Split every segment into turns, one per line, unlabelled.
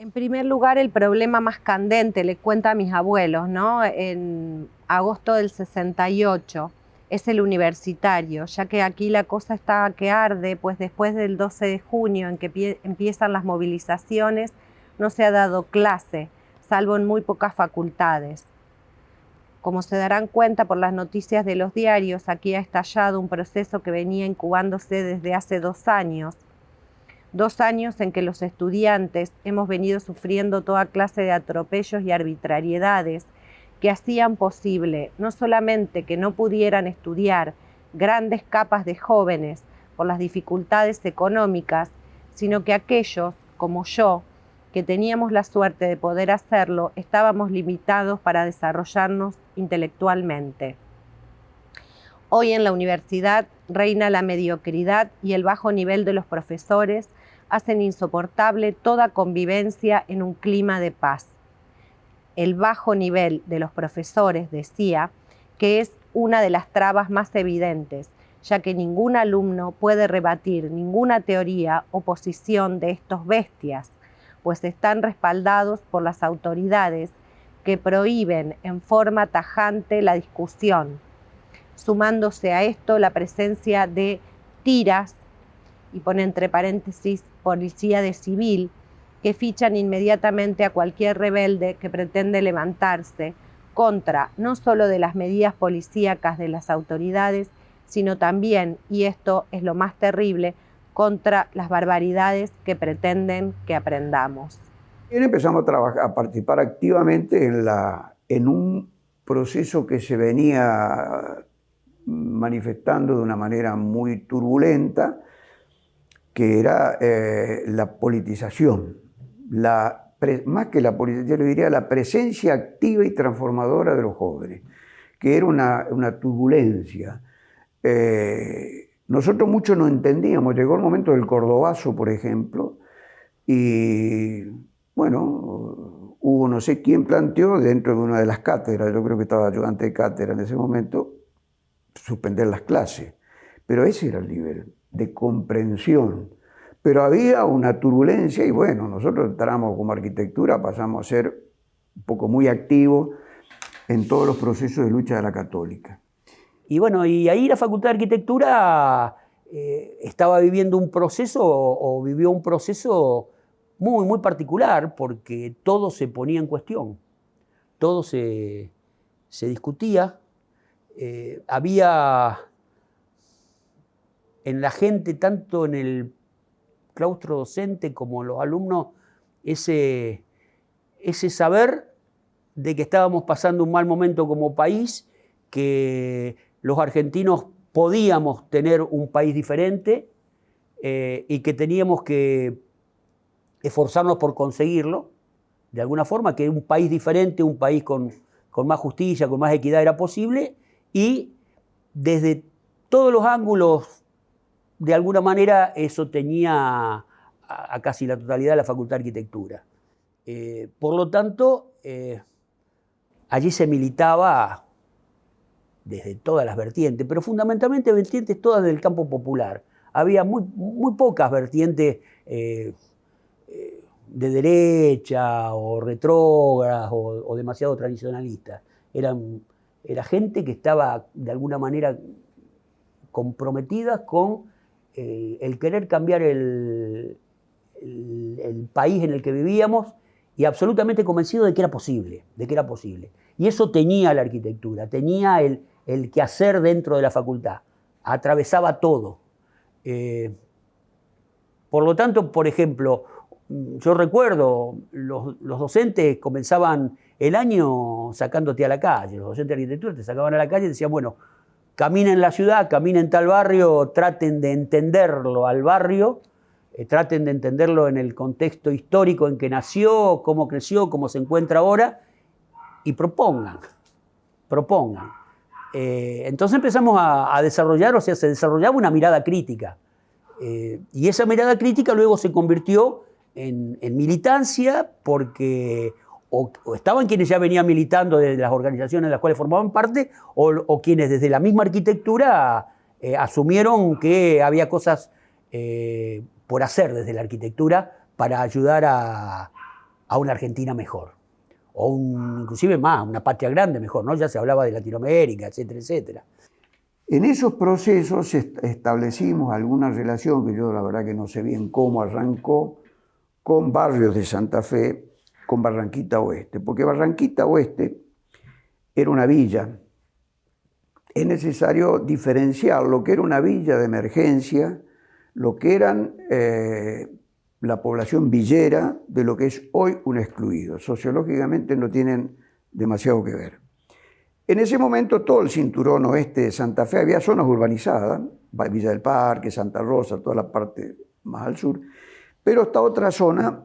En primer lugar, el problema más candente, le cuento a mis abuelos, ¿no? En agosto del 68, es el universitario, ya que aquí la cosa está que arde, pues después del 12 de junio, en que empiezan las movilizaciones, no se ha dado clase, salvo en muy pocas facultades. Como se darán cuenta por las noticias de los diarios, aquí ha estallado un proceso que venía incubándose desde hace 2 años. 2 años en que los estudiantes hemos venido sufriendo toda clase de atropellos y arbitrariedades que hacían posible no solamente que no pudieran estudiar grandes capas de jóvenes por las dificultades económicas, sino que aquellos, como yo, que teníamos la suerte de poder hacerlo, estábamos limitados para desarrollarnos intelectualmente. Hoy en la universidad reina la mediocridad y el bajo nivel de los profesores hacen insoportable toda convivencia en un clima de paz. El bajo nivel de los profesores, decía, que es una de las trabas más evidentes, ya que ningún alumno puede rebatir ninguna teoría o posición de estos bestias, pues están respaldados por las autoridades que prohíben en forma tajante la discusión, sumándose a esto la presencia de tiras, y pone entre paréntesis policía de civil, que fichan inmediatamente a cualquier rebelde que pretende levantarse contra no solo de las medidas policíacas de las autoridades, sino también, y esto es lo más terrible, contra las barbaridades que pretenden que aprendamos.
Y empezamos a trabajar, a participar activamente en un proceso que se venía manifestando de una manera muy turbulenta, que era la politización, más que la politización, yo le diría la presencia activa y transformadora de los jóvenes, que era una turbulencia. Nosotros mucho no entendíamos, llegó el momento del Cordobazo, por ejemplo, y bueno, hubo no sé quién planteó dentro de una de las cátedras, yo creo que estaba ayudante de cátedra en ese momento, suspender las clases, pero ese era el nivel de comprensión. Pero había una turbulencia y bueno, nosotros entramos como arquitectura, pasamos a ser un poco muy activos en todos los procesos de lucha de la católica.
Y bueno, y ahí la Facultad de Arquitectura estaba viviendo un proceso, o vivió un proceso muy, muy particular, porque todo se ponía en cuestión, todo se discutía. Había en la gente, tanto en el claustro docente como en los alumnos, ese saber de que estábamos pasando un mal momento como país, que los argentinos podíamos tener un país diferente y que teníamos que esforzarnos por conseguirlo, de alguna forma, que un país diferente, un país con más justicia, con más equidad era posible, y desde todos los ángulos, de alguna manera, eso tenía a casi la totalidad de la Facultad de Arquitectura. Por lo tanto, allí se militaba desde todas las vertientes, pero fundamentalmente vertientes todas del campo popular. Había muy pocas vertientes de derecha o retrógradas o demasiado tradicionalistas. Era gente que estaba de alguna manera comprometida con el querer cambiar el país en el que vivíamos y absolutamente convencido de que era posible, Y eso tenía la arquitectura, tenía el quehacer dentro de la facultad, atravesaba todo. Por lo tanto, por ejemplo, yo recuerdo, los docentes comenzaban el año sacándote a la calle, los docentes de arquitectura te sacaban a la calle y decían, bueno, caminen en la ciudad, caminen en tal barrio, traten de entenderlo al barrio, traten de entenderlo en el contexto histórico en que nació, cómo creció, cómo se encuentra ahora, y propongan. Entonces empezamos a desarrollar, o sea, se desarrollaba una mirada crítica. Y esa mirada crítica luego se convirtió en militancia, porque o estaban quienes ya venían militando desde las organizaciones de las cuales formaban parte, o quienes desde la misma arquitectura asumieron que había cosas por hacer desde la arquitectura para ayudar a a una Argentina mejor, o inclusive más, una patria grande mejor, ¿no? Ya se hablaba de Latinoamérica, etcétera, etcétera.
En esos procesos establecimos alguna relación, que yo la verdad que no sé bien cómo arrancó, con barrios de Santa Fe, con Barranquita Oeste, porque Barranquita Oeste era una villa. Es necesario diferenciar lo que era una villa de emergencia, lo que eran la población villera, de lo que es hoy un excluido. Sociológicamente no tienen demasiado que ver. En ese momento todo el cinturón oeste de Santa Fe había zonas urbanizadas, Villa del Parque, Santa Rosa, toda la parte más al sur, pero esta otra zona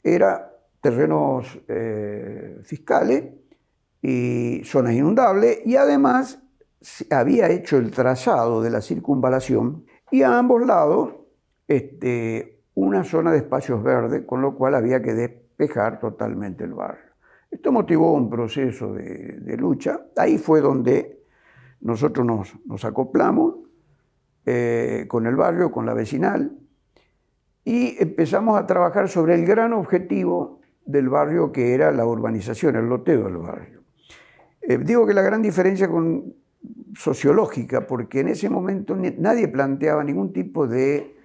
era terrenos fiscales y zonas inundables, y además se había hecho el trazado de la circunvalación y a ambos lados una zona de espacios verdes, con lo cual había que despejar totalmente el barrio. Esto motivó un proceso de lucha. Ahí fue donde nosotros nos acoplamos con el barrio, con la vecinal, y empezamos a trabajar sobre el gran objetivo del barrio, que era la urbanización, el loteo del barrio. Digo que la gran diferencia sociológica, porque en ese momento nadie planteaba ningún tipo de...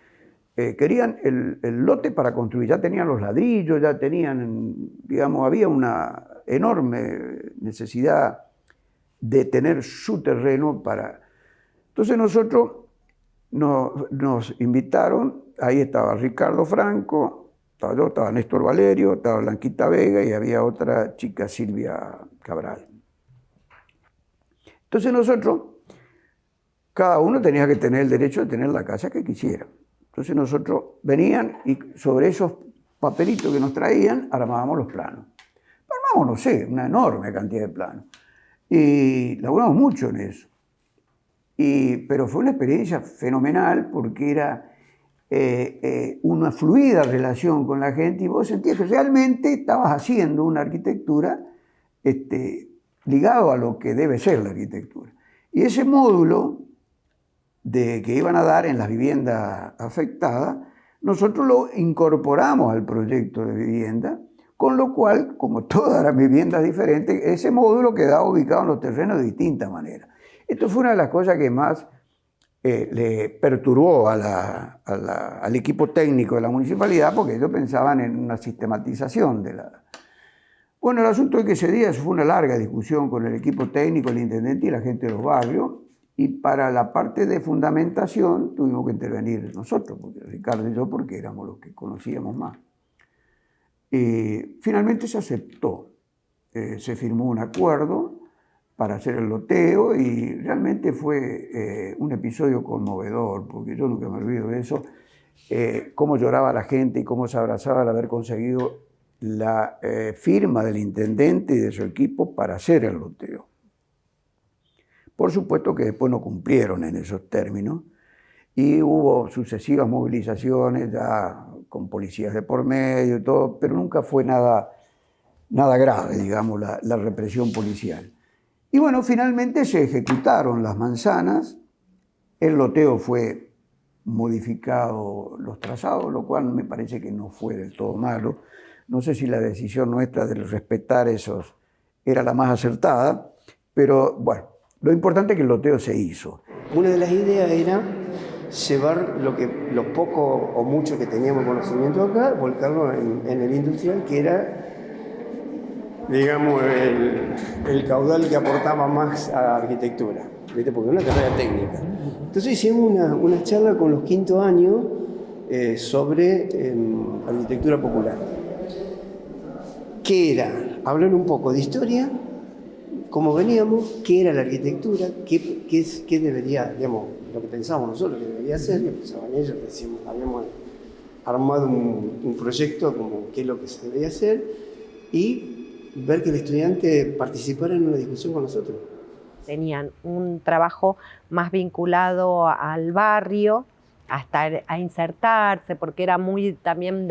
querían el lote para construir, ya tenían los ladrillos, ya tenían, digamos, había una enorme necesidad de tener su terreno para... Entonces nosotros nos invitaron, ahí estaba Ricardo Franco, estaba yo, estaba Néstor Valerio, estaba Blanquita Vega y había otra chica, Silvia Cabral. Entonces nosotros, cada uno tenía que tener el derecho de tener la casa que quisiera. Entonces nosotros venían y sobre esos papelitos que nos traían armábamos los planos. Armábamos, no sé, una enorme cantidad de planos. Y laburamos mucho en eso. Pero fue una experiencia fenomenal porque era una fluida relación con la gente y vos sentías que realmente estabas haciendo una arquitectura ligado a lo que debe ser la arquitectura. Y ese módulo que iban a dar en las viviendas afectadas, nosotros lo incorporamos al proyecto de vivienda, con lo cual, como todas las viviendas diferentes, ese módulo quedaba ubicado en los terrenos de distintas maneras. Esto fue una de las cosas que más le perturbó al equipo técnico de la municipalidad, porque ellos pensaban en una sistematización de la... Bueno, el asunto es que ese día fue una larga discusión con el equipo técnico, el intendente y la gente de los barrios, y para la parte de fundamentación tuvimos que intervenir nosotros, porque Ricardo y yo, porque éramos los que conocíamos más. Finalmente se aceptó, se firmó un acuerdo para hacer el loteo y realmente fue un episodio conmovedor, porque yo nunca me olvido de eso, cómo lloraba la gente y cómo se abrazaba al haber conseguido la firma del intendente y de su equipo para hacer el loteo. Por supuesto que después no cumplieron en esos términos y hubo sucesivas movilizaciones ya con policías de por medio y todo, pero nunca fue nada grave, digamos, la represión policial. Y bueno, finalmente se ejecutaron las manzanas, el loteo fue modificado los trazados, lo cual me parece que no fue del todo malo. No sé si la decisión nuestra de respetar esos era la más acertada, pero bueno, lo importante es que el loteo se hizo.
Una de las ideas era llevar lo poco o mucho que teníamos conocimiento acá, volcarlo en el industrial, que era, digamos, el caudal que aportaba más a la arquitectura, ¿viste? Porque es una carrera técnica. Entonces hicimos una charla con los quinto años sobre arquitectura popular. ¿Qué era? Hablar un poco de historia, cómo veníamos, qué era la arquitectura, qué debería, digamos, lo que pensábamos nosotros que debería ser, que pensaban ellos, decíamos, habíamos armado un proyecto como qué es lo que se debería hacer y ver que el estudiante participara en una discusión con nosotros.
Tenían un trabajo más vinculado al barrio, a insertarse, porque era muy también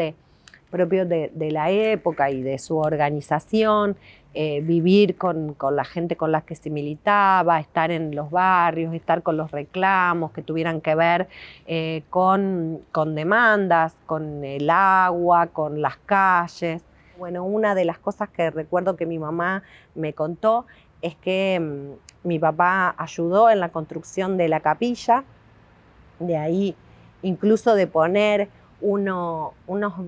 propio de la época y de su organización, vivir con la gente con la que se militaba, estar en los barrios, estar con los reclamos que tuvieran que ver con demandas, con el agua, con las calles. Bueno, una de las cosas que recuerdo que mi mamá me contó es que mi papá ayudó en la construcción de la capilla, de ahí incluso de poner unos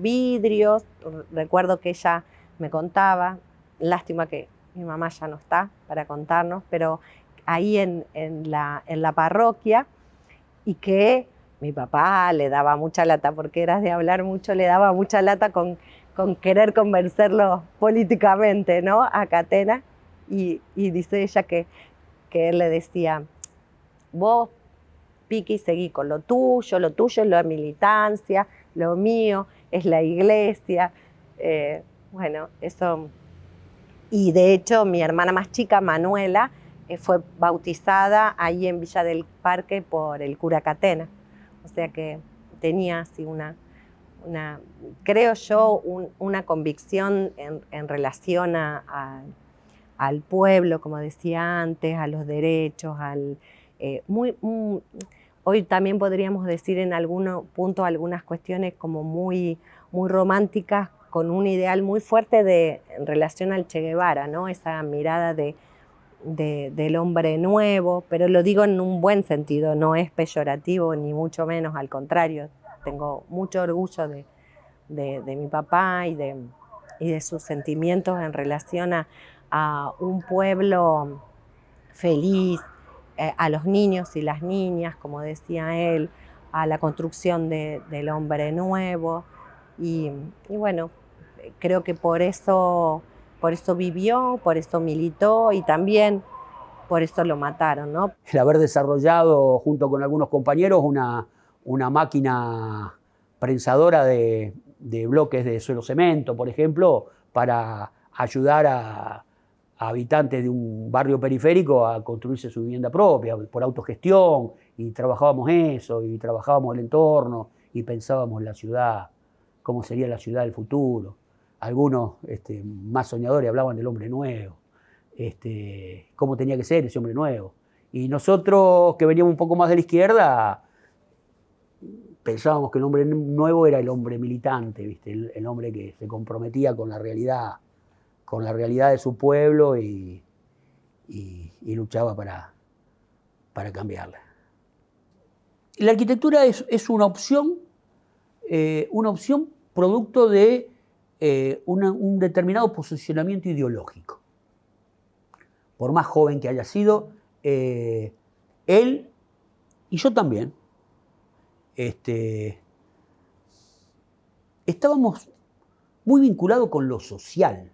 vidrios. Recuerdo que ella me contaba, lástima que mi mamá ya no está para contarnos, pero ahí en la parroquia, y que mi papá le daba mucha lata, porque era de hablar mucho, le daba mucha lata con querer convencerlo políticamente, ¿no?, a Catena, y dice ella que él le decía: vos, Piqui, seguí con lo tuyo es la militancia, lo mío es la iglesia. Bueno, eso. Y de hecho mi hermana más chica, Manuela, fue bautizada ahí en Villa del Parque por el cura Catena. O sea que tenía así creo yo, una convicción en relación al pueblo, como decía antes, a los derechos, hoy también podríamos decir en algún punto algunas cuestiones como muy románticas, con un ideal muy fuerte en relación al Che Guevara, ¿no? Esa mirada del hombre nuevo, pero lo digo en un buen sentido, no es peyorativo ni mucho menos, al contrario. Tengo mucho orgullo de mi papá y de sus sentimientos en relación a un pueblo feliz, a los niños y las niñas, como decía él, a la construcción del hombre nuevo. Y bueno, creo que por eso vivió, por eso militó y también por eso lo mataron, ¿no?
El haber desarrollado junto con algunos compañeros una máquina prensadora de bloques de suelo cemento, por ejemplo, para ayudar a habitantes de un barrio periférico a construirse su vivienda propia, por autogestión, y trabajábamos eso, y trabajábamos el entorno, y pensábamos la ciudad, cómo sería la ciudad del futuro. Algunos más soñadores hablaban del hombre nuevo, cómo tenía que ser ese hombre nuevo. Y nosotros, que veníamos un poco más de la izquierda, pensábamos que el hombre nuevo era el hombre militante, ¿viste? El hombre que se comprometía con la realidad de su pueblo y luchaba para cambiarla. La arquitectura es una opción producto de un determinado posicionamiento ideológico. Por más joven que haya sido, él y yo también, estábamos muy vinculados con lo social.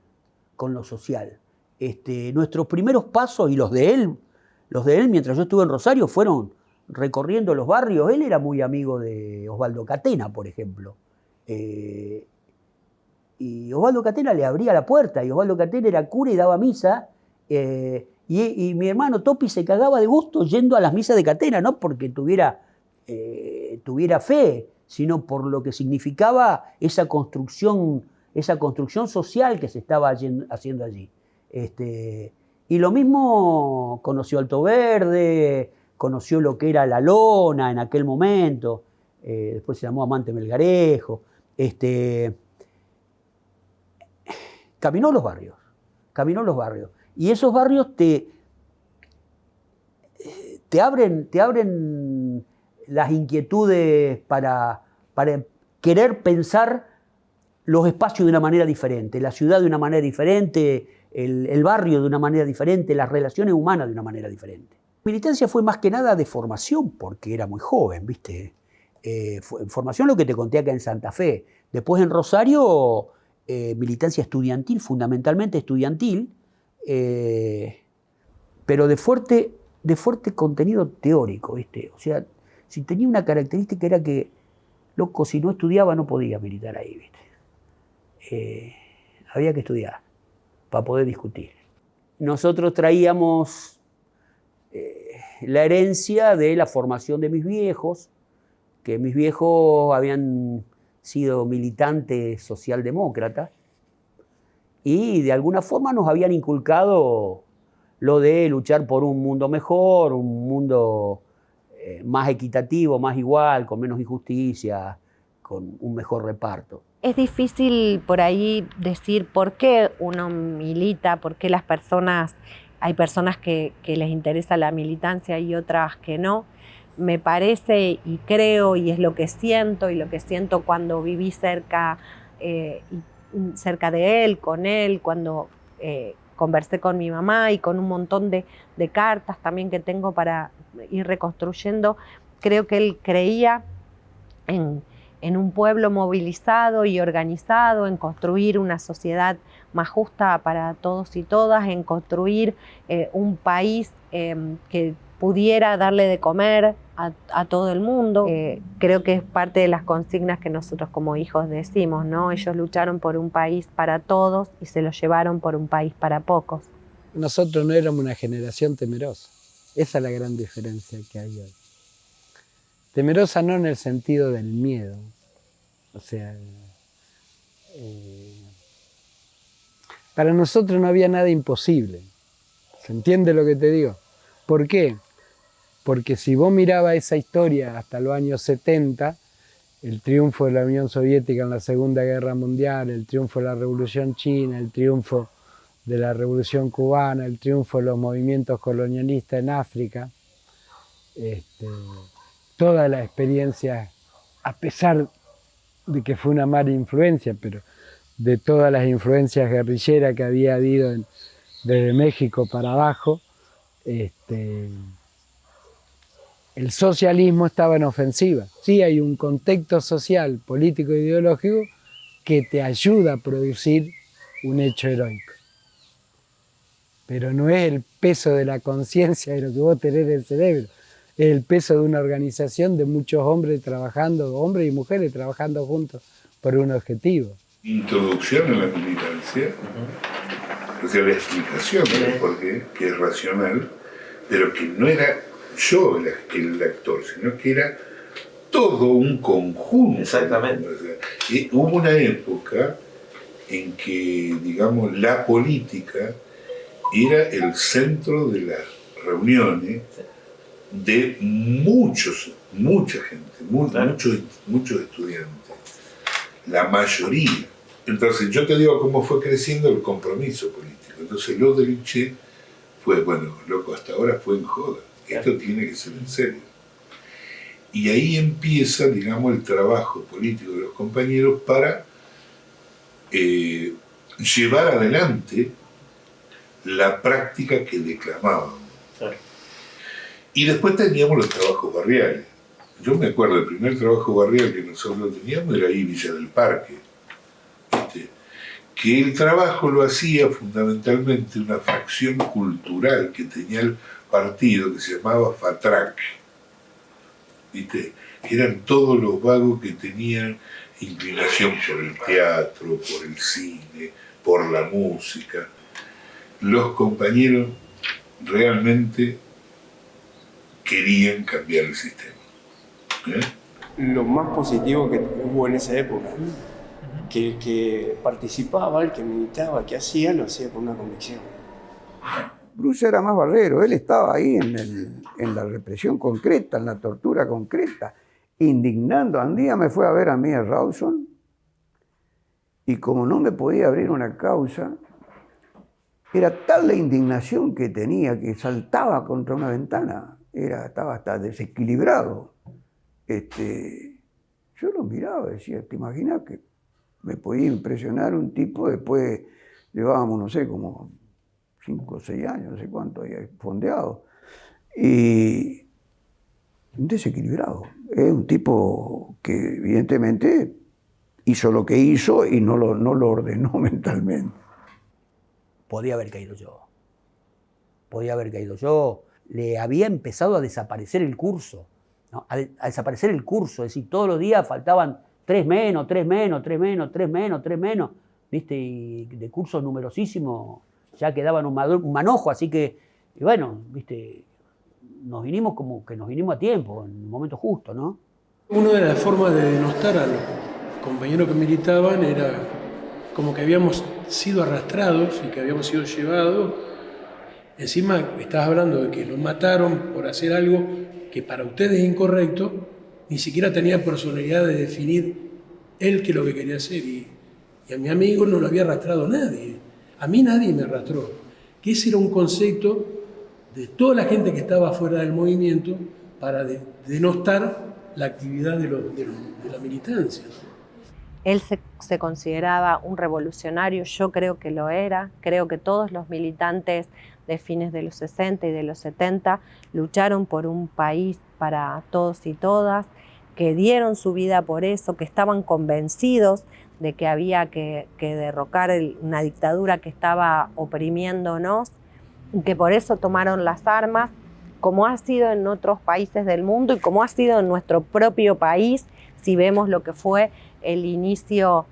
Nuestros primeros pasos, y los de él mientras yo estuve en Rosario, fueron recorriendo los barrios. Él era muy amigo de Osvaldo Catena, por ejemplo. Y Osvaldo Catena le abría la puerta, y Osvaldo Catena era cura y daba misa, y mi hermano Topi se cagaba de gusto yendo a las misas de Catena, no porque tuviera fe, sino por lo que significaba esa construcción social que se estaba haciendo allí. Y lo mismo conoció Alto Verde, conoció lo que era La Lona en aquel momento, después se llamó Amante Melgarejo. Caminó los barrios. Y esos barrios te abren las inquietudes para querer pensar los espacios de una manera diferente, la ciudad de una manera diferente, el barrio de una manera diferente, las relaciones humanas de una manera diferente. Militancia fue más que nada de formación, porque era muy joven, ¿viste? Formación, lo que te conté acá en Santa Fe. Después en Rosario, militancia estudiantil, fundamentalmente estudiantil, pero de fuerte contenido teórico, ¿viste? O sea, si tenía una característica era que, loco, si no estudiaba no podía militar ahí, ¿viste? Había que estudiar para poder discutir. Nosotros traíamos la herencia de la formación de mis viejos, que mis viejos habían sido militantes socialdemócratas y de alguna forma nos habían inculcado lo de luchar por un mundo mejor, un mundo más equitativo, más igual, con menos injusticia, con un mejor reparto.
Es difícil por ahí decir por qué uno milita, por qué hay personas que les interesa la militancia y otras que no. Me parece y creo, y es lo que siento, y lo que siento cuando viví cerca de él, con él, cuando conversé con mi mamá y con un montón de cartas también que tengo para ir reconstruyendo. Creo que él creía en un pueblo movilizado y organizado, en construir una sociedad más justa para todos y todas, en construir un país que pudiera darle de comer a todo el mundo. Creo que es parte de las consignas que nosotros como hijos decimos, ¿no? Ellos lucharon por un país para todos y se lo llevaron por un país para pocos.
Nosotros no éramos una generación temerosa. Esa es la gran diferencia que hay hoy. Temerosa no en el sentido del miedo. O sea, para nosotros no había nada imposible. ¿Se entiende lo que te digo? ¿Por qué? Porque si vos mirabas esa historia hasta los años 70, el triunfo de la Unión Soviética en la Segunda Guerra Mundial, el triunfo de la Revolución China, el triunfo de la Revolución Cubana, el triunfo de los movimientos colonialistas en África, todas las experiencias, a pesar de que fue una mala influencia, pero de todas las influencias guerrilleras que había habido desde México para abajo, el socialismo estaba en ofensiva. Sí, hay un contexto social, político e ideológico que te ayuda a producir un hecho heroico. Pero no es el peso de la conciencia de lo que vos tenés en el cerebro, es el peso de una organización de muchos hombres trabajando, hombres y mujeres trabajando juntos por un objetivo.
Introducción a la militancia, o sea, la explicación del porqué, que es racional, pero que no era yo el actor, sino que era todo un conjunto.
Exactamente.
O sea, hubo una época en que, digamos, la política era el centro de las reuniones de mucha gente, muchos estudiantes, la mayoría. Entonces yo te digo cómo fue creciendo el compromiso político. Entonces lo del Che fue, bueno, loco, hasta ahora fue en joda, esto tiene que ser en serio. Y ahí empieza, digamos, el trabajo político de los compañeros para llevar adelante la práctica que declamaban.
Claro.
Y después teníamos los trabajos barriales. Yo me acuerdo, el primer trabajo barrial que nosotros teníamos era ahí Villa del Parque. Que el trabajo lo hacía fundamentalmente una facción cultural que tenía el partido que se llamaba FATRAC. ¿Viste? Que eran todos los vagos que tenían inclinación por el teatro, por el cine, por la música. Los compañeros realmente querían cambiar el sistema.
Lo más positivo que hubo en esa época, que el que participaba, el que militaba, el que hacía, lo hacía con una convicción.
Bruce era más barrero, él estaba ahí en la represión concreta, en la tortura concreta, indignando. Un día me fue a ver a mí a Rawson y como no me podía abrir una causa, era tal la indignación que tenía que saltaba contra una ventana, estaba hasta desequilibrado. Yo lo miraba y decía, ¿te imaginas que me podía impresionar un tipo? Después llevábamos, no sé, como 5 o 6 años, no sé cuánto había fondeado. Y un desequilibrado. Es un tipo que evidentemente hizo lo que hizo y no lo ordenó mentalmente.
Podía haber caído yo. Le había empezado a desaparecer el curso, ¿no? A desaparecer el curso, es decir, todos los días faltaban 3 menos, ¿viste? Y de cursos numerosísimos ya quedaban un manojo, así que, y bueno, ¿viste? Nos vinimos a tiempo, en el momento justo, ¿no?
Una de las formas de denostar a los compañeros que militaban era como que habíamos sido arrastrados y que habíamos sido llevados. Encima estás hablando de que los mataron por hacer algo que para ustedes es incorrecto, ni siquiera tenía personalidad de definir él qué es lo que quería hacer, y a mi amigo no lo había arrastrado nadie. A mí nadie me arrastró. Que ese era un concepto de toda la gente que estaba fuera del movimiento para denostar la actividad de la militancia.
Él se consideraba un revolucionario, yo creo que lo era, creo que todos los militantes de fines de los 60 y de los 70 lucharon por un país para todos y todas, que dieron su vida por eso, que estaban convencidos de que había que derrocar una dictadura que estaba oprimiéndonos, y que por eso tomaron las armas, como ha sido en otros países del mundo y como ha sido en nuestro propio país, si vemos lo que fue el inicio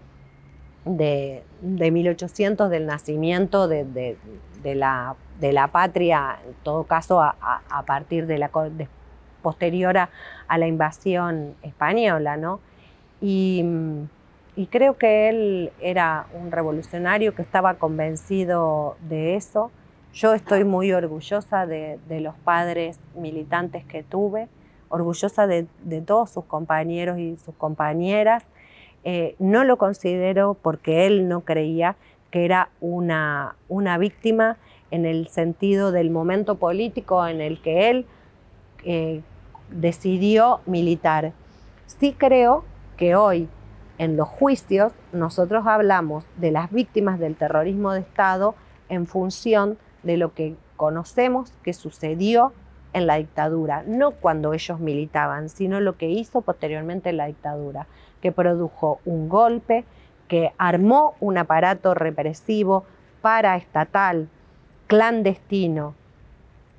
de 1800, del nacimiento de la patria, en todo caso a partir de posterior a la invasión española, ¿no? Y creo que él era un revolucionario que estaba convencido de eso. Yo estoy muy orgullosa de los padres militantes que tuve, orgullosa de todos sus compañeros y sus compañeras. No lo considero, porque él no creía que era una víctima en el sentido del momento político en el que él decidió militar. Sí creo que hoy en los juicios nosotros hablamos de las víctimas del terrorismo de Estado en función de lo que conocemos que sucedió en la dictadura, no cuando ellos militaban, sino lo que hizo posteriormente la dictadura, que produjo un golpe, que armó un aparato represivo paraestatal, clandestino,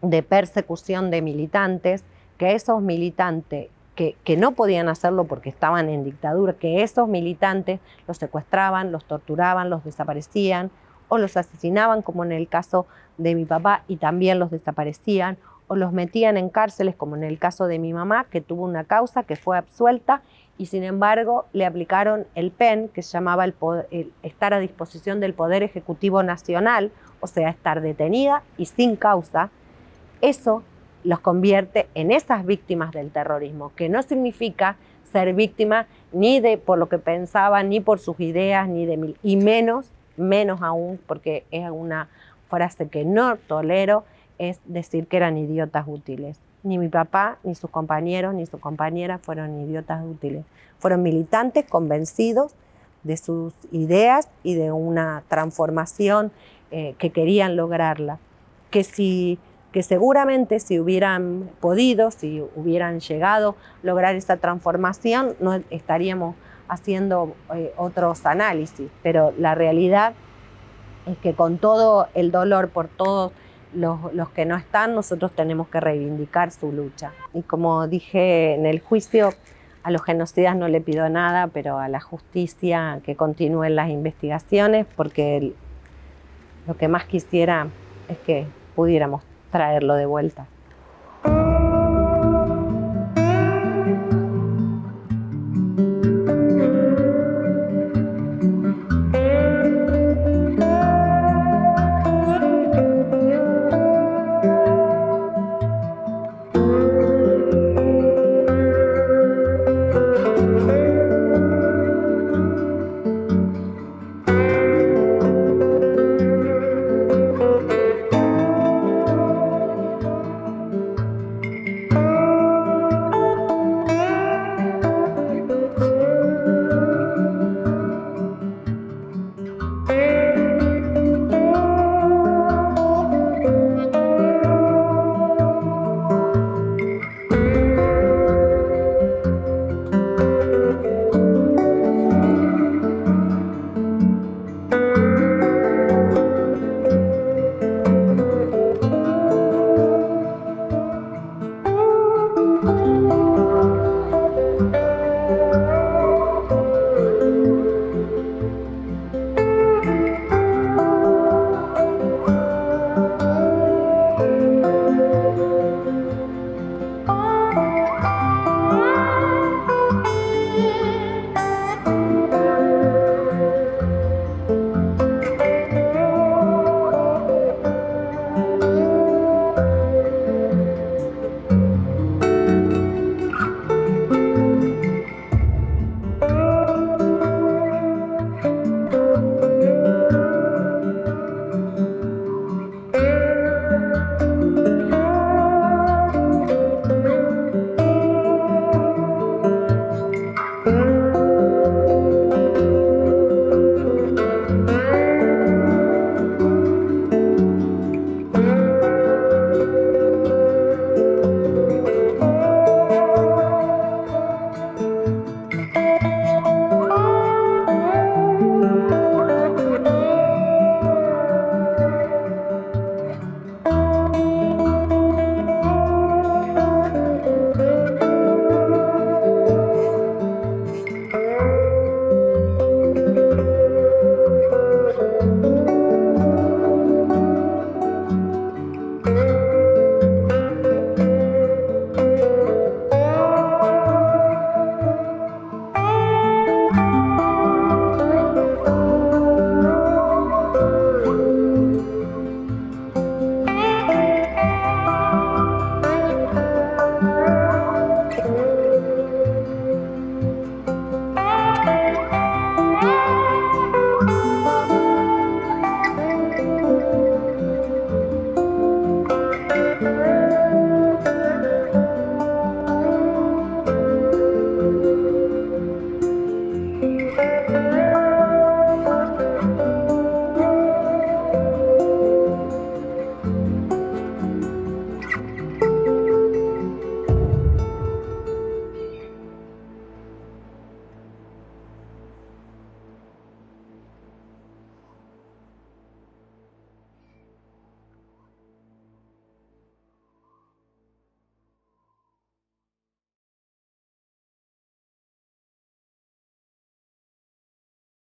de persecución de militantes, que esos militantes que no podían hacerlo porque estaban en dictadura, que esos militantes los secuestraban, los torturaban, los desaparecían o los asesinaban, como en el caso de mi papá, y también los desaparecían, o los metían en cárceles, como en el caso de mi mamá, que tuvo una causa que fue absuelta y sin embargo le aplicaron el PEN, que se llamaba el estar a disposición del Poder Ejecutivo Nacional, o sea, estar detenida y sin causa. Eso los convierte en esas víctimas del terrorismo, que no significa ser víctima ni por lo que pensaban, ni por sus ideas, y menos aún, porque es una frase que no tolero, es decir que eran idiotas útiles. Ni mi papá, ni sus compañeros, ni sus compañeras fueron idiotas útiles. Fueron militantes convencidos de sus ideas y de una transformación que querían lograrla. Que seguramente si hubieran podido, si hubieran llegado a lograr esa transformación, no estaríamos haciendo otros análisis. Pero la realidad es que con todo el dolor por todos los que no están, nosotros tenemos que reivindicar su lucha. Y como dije en el juicio, a los genocidas no le pido nada, pero a la justicia que continúen las investigaciones, porque lo que más quisiera es que pudiéramos traerlo de vuelta.